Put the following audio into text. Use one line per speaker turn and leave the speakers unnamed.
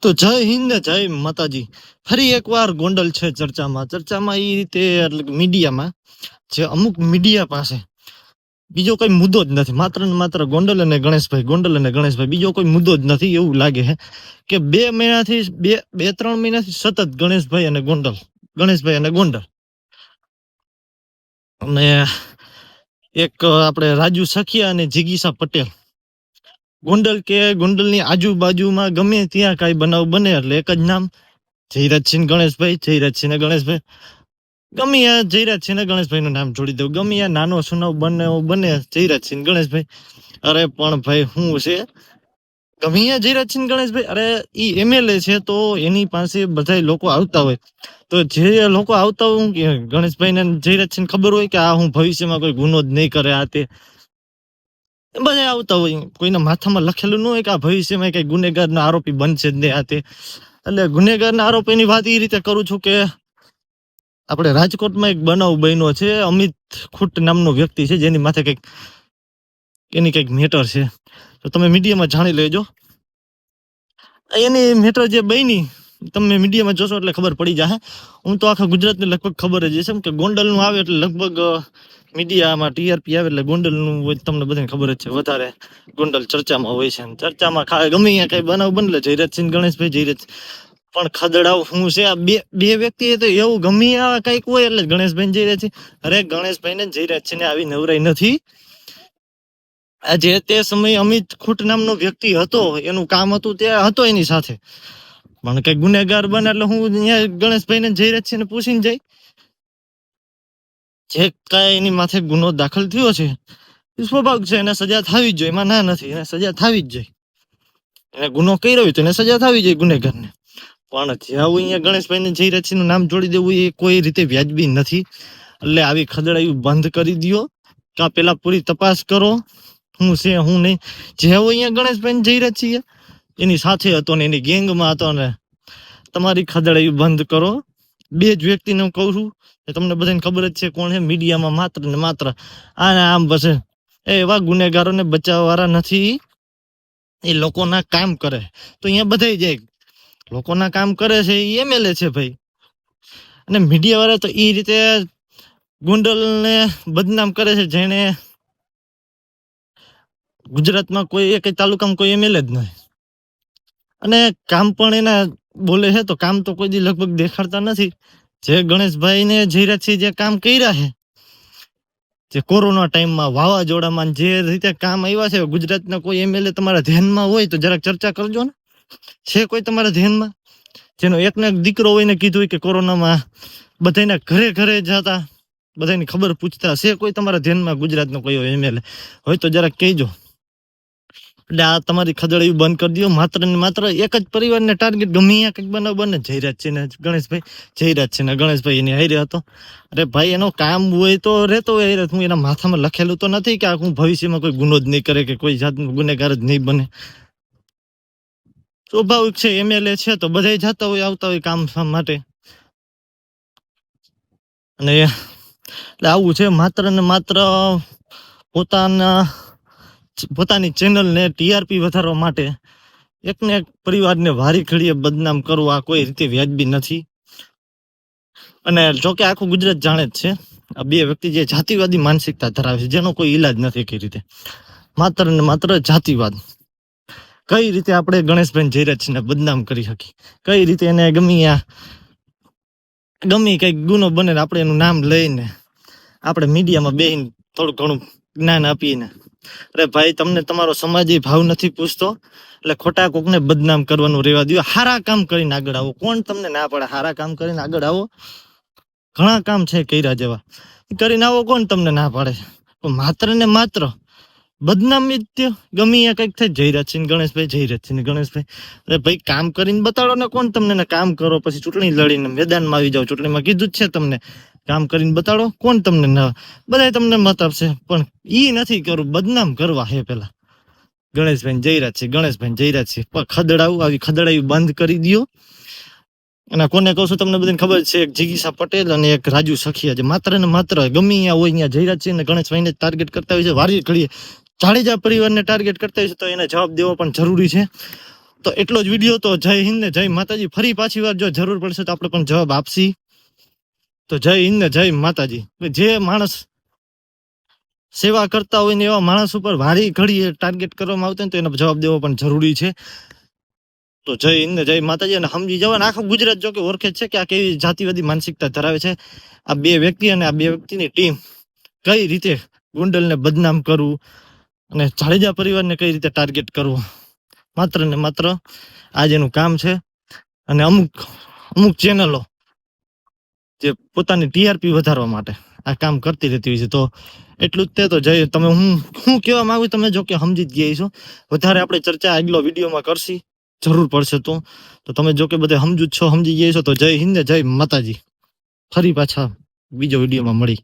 તો જય હિન્દ ને જય માતાજી. ફરી એકવાર ગોંડલ છે ચર્ચામાં એ રીતે એટલે મીડિયામાં જે અમુક મીડિયા પાસે બીજો કોઈ મુદ્દો જ નથી, માત્ર ને માત્ર ગોંડલ અને ગણેશભાઈ, બીજો કોઈ મુદ્દો જ નથી. એવું લાગે છે કે 2 મહિનાથી સતત ગણેશભાઈ અને ગોંડલ અને એક આપણે રાજુ સખિયા અને જિગીસા પટેલ ગોંડલની આજુબાજુમાં ગમે ત્યાં કઈ બનાવ બને એટલે એક જ નામ, જયરાજસિંહ ગણેશભાઈ. ગમે ત્યાં જયરાજસિંહ ને ગણેશભાઈ નું નામ જોડી દઉં. ગમે ત્યાં નાનો સુનાવ બને જયરાજસિંહ ગણેશભાઈ. અરે પણ ભાઈ શું છે, ગમે ત્યાં જયરાજસિંહ ગણેશભાઈ. અરે ઈ એમએલએ છે તો એની પાસે બધા લોકો આવતા હોય, તો જે લોકો આવતા હોય ગણેશભાઈ ને જયરાજસિંહ ખબર હોય કે આ હું ભવિષ્યમાં કોઈ ગુનો જ નહીં કરે, આ તે બધા આવતા હોય. કોઈના માથામાં લખેલું ન હોય કે આ ભવિષ્યમાં કઈ ગુનેગારના આરોપી બનશે જ નહીં આ તે. એટલે ગુનેગારના આરોપીની વાત એ રીતે કરું છું કે આપણે રાજકોટમાં એક બનાવ બન્યો છે. અમિત ખૂટ નામનો વ્યક્તિ છે જેની માથે કઈક મેટર છે, તો તમે મીડિયામાં જાણી લેજો. એની મેટર જે બની તમે મીડિયામાં જોશો એટલે ખબર પડી જાય. હું તો આખા ગુજરાતને લગભગ ખબર જ છે કે ગોંડલનું આવે એટલે લગભગ મીડિયામાં ટીઆરપી આવે એટલે ગોંડલનું તમને બધાને ખબર જ છે. વધારે ગોંડલ ચર્ચામાં હોય છે. ચર્ચામાં ગમે ત્યાં કઈ બનાવ બનલે જયરાજસિંહ ગણેશભાઈ પણ ખદડાવ શું છે આ બે વ્યક્તિ તો એવું ગમે કઈક હોય એટલે ગણેશભાઈ જયરાજસિંહ. અરે ગણેશભાઈ ને જયરાજસિંહ ને આવી નવરાઈ નથી. જે તે સમયે અમિત ખૂટ નામનો વ્યક્તિ હતો, એનું કામ હતું તે હતો એની સાથે, પણ કઈ ગુનેગાર બને એટલે હું ગણેશભાઈ ને જયરાજસિંહ ને પૂછીને જાય. જે કઈ એની માથે ગુનો દાખલ થયો છે સ્વાભાવિક છે, એને સજા થવી જ જોઈએ, એમાં ના નથી, એને સજા થવી જ જોઈએ. એને ગુનો કર્યો હોય તો એને સજા થવી જોઈએ ગુનેગારને. પણ જ્યાં અહીંયા ગણેશભાઈ ને જયરાજસિંહ નું નામ જોડી દેવું એ કોઈ રીતે વ્યાજબી નથી. એટલે આવી ખદડાયું બંધ કરી દો, કાં પેલા પૂરી તપાસ કરો શું છે શું નહીં. જેવો અહીંયા ગણેશભાઈ ને જયરાજસિંહ એની સાથે હતો ને એની ગેંગમાં હતો ને તમારી ખદડાયું બંધ કરો. બે જ વ્યક્તિને હું કહું છું, તમને બધાને ખબર જ છે કોણ છે. મીડિયામાં માત્ર ને માત્ર આમ બસ એવા ગુનેગારોને બચાવવા વાળા નથી, એ લોકોના કામ કરે તો અહીંયા બધા જાય. લોકોના કામ કરે છે એ એમએલએ છે ભાઈ. અને મીડિયા વાળા તો એ રીતે ગોંડલને બદનામ કરે છે જેને ગુજરાતમાં કોઈ એક તાલુકામાં કોઈ એમએલએ જ નહીં. અને કામ પણ એના બોલે છે તો કામ તો કોઈ દી લગભગ દેખાડતા નથી. જે ગણેશભાઈ ને જયરાજસિંહ જે કામ કર્યા છે, જે કોરોના ટાઈમમાં વાવાઝોડામાં જે રીતે કામ આવ્યા છે, ગુજરાતના કોઈ એમએલએ તમારા ધ્યાનમાં હોય તો જરાક ચર્ચા કરજો ને. છે કોઈ તમારા ધ્યાનમાં જેનો એકને એક દીકરો હોય ને કીધું કે કોરોનામાં બધાના ઘરે ઘરે જતા બધાની ખબર પૂછતા? છે કોઈ તમારા ધ્યાનમાં ગુજરાતનો કોઈ એમએલએ હોય તો જરાક કહેજો. એટલે આ તમારી ખદડાયું બંધ કરી દો. માત્ર ને માત્ર એક જ પરિવારને ટાર્ગેટ ગમે ત્યાં કંઈક બનાવ બને જયરાજસિંહ ને ગણેશભાઈ એની હારે હતો. અરે ભાઈ એનો કામ હોય તો રહેતો હોય હારે. હું એના માથામાં લખેલું તો નથી કે હું ભવિષ્યમાં કોઈ ગુનો જ નહીં કરે કે કોઈ જાતનો ગુનેગાર જ નહીં બને. સ્વાભાવિક છે, એમએલએ છે તો બધા જતા હોય આવતા હોય કામ માટે. અને એટલે આવું છે. માત્ર ને માત્ર પોતાની ચેનલને ટીઆરપી વધારવા માટે એકને એક પરિવારને વારી ઘડીએ બદનામ કરવું આ કોઈ રીતે વ્યાજબી નથી. અને જોકે આખું ગુજરાત જાણે જ છે આ બે વ્યક્તિ જે જાતિવાદી માનસિકતા ધરાવે છે, જેનો કોઈ ઈલાજ નથી. કઈ રીતે માત્ર ને માત્ર જાતિવાદ. કઈ રીતે આપણે ગણેશભાઈ જયરાજસિંહને બદનામ કરી શકીએ, કઈ રીતે એને ગમે કઈક ગુનો બને આપણે એનું નામ લઈને આપણે મીડિયામાં બેહીને થોડું ઘણું જ્ઞાન આપીને. અરે ભાઈ તમને તમારો સમાજી ભાવ નથી પૂછતો એટલે ખોટા કોકને બદનામ કરવાનું રહેવા દો. હારા કામ કરીને આગળ આવો. કોણ તમને ના પડે? હારા કામ કરીને આગળ આવો. ઘણા કામ છે કર્યા જેવા, કરીને આવો. કોણ તમને ના પાડે? માત્ર ને માત્ર બદનામી ગમે કઈક થાય જયરાજસિંહ ગણેશભાઈ. અરે ભાઈ કામ કરીને બતાડો ને. કોણ તમને કામ કરો પછી ચૂંટણી લડીને મેદાનમાં આવી જાવ. ચૂંટણીમાં કીધું જ છે તમને કામ કરીને બતાડો. કોણ તમને ના? બધા તમને મત આપશે પણ ઈ નથી કરવું. બદનામ કરવા હે પેલા ગણેશભાઈ જયરાજસિંહ ખદડાવું. આવી ખદડાયું બંધ કરી દો. અને કોને કહું છું તમને બધાને ખબર છે, એક જિગીસા પટેલ અને એક રાજુ સખિયા જે માત્ર ને માત્ર ગમે અહીંયા હોય અહીંયા જયરાજસિંહ ને ગણેશભાઈને ટાર્ગેટ કરતા હોય છે. વારી ઘડીએ જાડેજા પરિવારને ટાર્ગેટ કરતા હોય છે તો એને જવાબ દેવો પણ જરૂરી છે. તો એટલો જ વિડીયો. તો જય હિન્દ ને જય માતાજી. ફરી પાછી વાર જો જરૂર પડશે તો આપણે પણ જવાબ આપશી. તો જય હિન્દ ને જય માતાજી. જે માણસ સેવા કરતા હોય ને એવા માણસ ઉપર વારી ઘડીએ ટાર્ગેટ કરવામાં આવતા હોય તો એનો જવાબ દેવો પણ જરૂરી છે. તો જય હિન્દ ને જય માતાજી. અને સમજી જવાને આખું ગુજરાત જો કે ઓળખે છે કે આ કેવી જાતિવાદી માનસિકતા ધરાવે છે આ બે વ્યક્તિ અને આ બે વ્યક્તિની ટીમ. કઈ રીતે ગોંડલને બદનામ કરવું અને જાડેજા પરિવારને કઈ રીતે ટાર્ગેટ કરવું, માત્ર ને માત્ર આ જ એનું કામ છે. અને અમુક ચેનલો જે પોતાની ટીઆરપી વધારવા માટે આ કામ કરતી રહેતી હોય છે. તો એટલું જ તે. તો જય તમે હું કહેવા માંગુ તમે જો કે સમજી જ ગયા છો. વધારે આપણે ચર્ચા આગલો વિડીયોમાં કરશી જરૂર પડશે તો તમે જો કે બધે સમજુ જ છો, સમજી ગયા છો. તો જય હિન્દ ને જય માતાજી. ફરી પાછા બીજો વિડીયોમાં મળી.